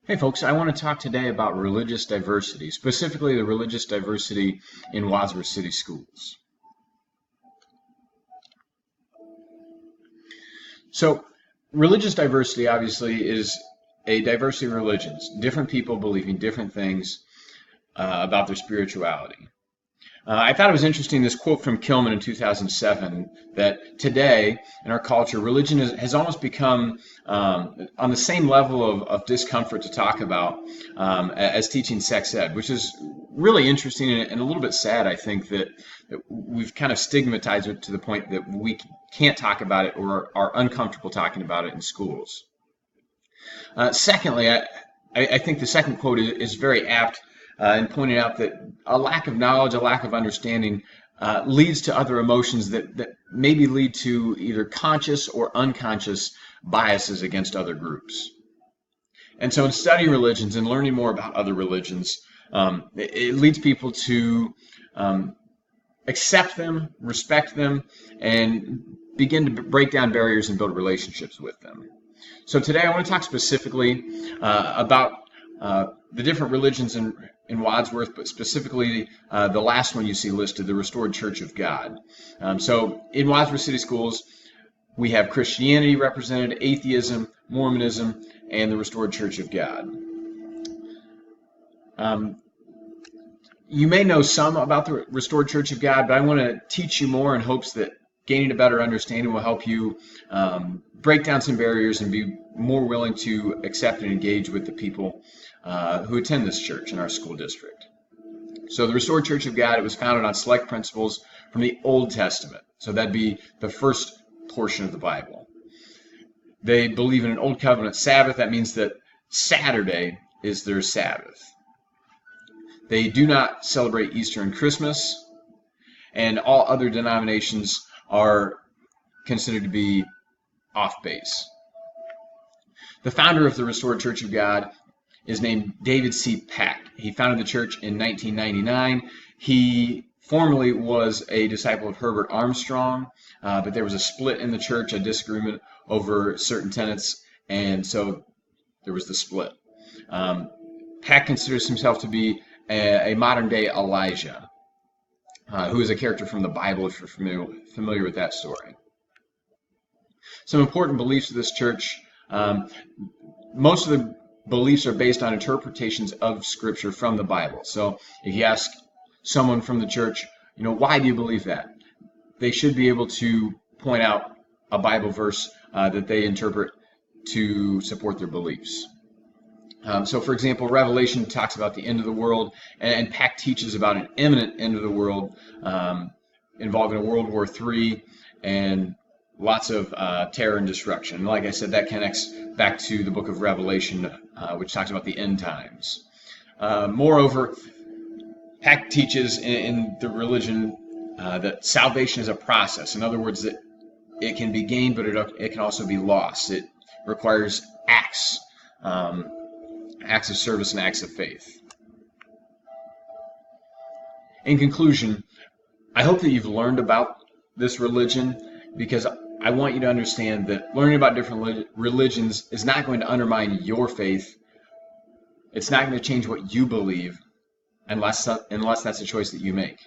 Hey folks, I want to talk today about religious diversity, specifically the religious diversity in Wadsworth City Schools. So, religious diversity obviously is a diversity of religions, different people believing different things about their spirituality. I thought it was interesting, this quote from Kilman in 2007, that today in our culture, religion has almost become on the same level of discomfort to talk about as teaching sex ed, which is really interesting and a little bit sad, I think, that we've kind of stigmatized it to the point that we can't talk about it or are uncomfortable talking about it in schools. Secondly, I think the second quote is very apt in pointing out that a lack of knowledge, a lack of understanding leads to other emotions that maybe lead to either conscious or unconscious biases against other groups. And so in studying religions and learning more about other religions, it leads people to accept them, respect them, and begin to break down barriers and build relationships with them. So today I want to talk specifically about the different religions in Wadsworth, but specifically the last one you see listed, the Restored Church of God. So in Wadsworth City Schools, we have Christianity represented, atheism, Mormonism, and the Restored Church of God. You may know some about the Restored Church of God, but I want to teach you more in hopes that gaining a better understanding will help you break down some barriers and be more willing to accept and engage with the people who attend this church in our school district. So the Restored Church of God, it was founded on select principles from the Old Testament. So that'd be the first portion of the Bible. They believe in an Old Covenant Sabbath. That means that Saturday is their Sabbath. They do not celebrate Easter and Christmas, and all other denominations are considered to be off base. The founder of the Restored Church of God is named David C. Peck. He founded the church in 1999. He formerly was a disciple of Herbert Armstrong, but there was a split in the church, a disagreement over certain tenets, and so there was the split. Peck considers himself to be a modern-day Elijah, who is a character from the Bible, if you're familiar with that story. Some important beliefs of this church. Most of the beliefs are based on interpretations of Scripture from the Bible. So if you ask someone from the church, why do you believe that? They should be able to point out a Bible verse that they interpret to support their beliefs. So, for example, Revelation talks about the end of the world, and Peck teaches about an imminent end of the world involving a World War III and lots of terror and destruction. And like I said, that connects back to the book of Revelation, which talks about the end times. Moreover, Peck teaches in the religion that salvation is a process. In other words, that it can be gained, but it can also be lost. It requires acts of service and acts of faith. In conclusion, I hope that you've learned about this religion, because I want you to understand that learning about different religions is not going to undermine your faith. It's not going to change what you believe unless that's a choice that you make.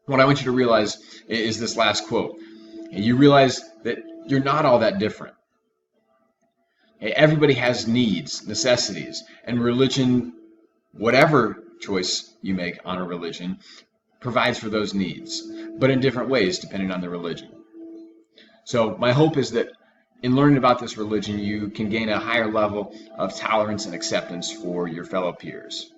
What I want you to realize is this last quote. You realize that you're not all that different. Everybody has needs, necessities, and religion, whatever choice you make on a religion, provides for those needs, but in different ways depending on the religion. So my hope is that in learning about this religion, you can gain a higher level of tolerance and acceptance for your fellow peers.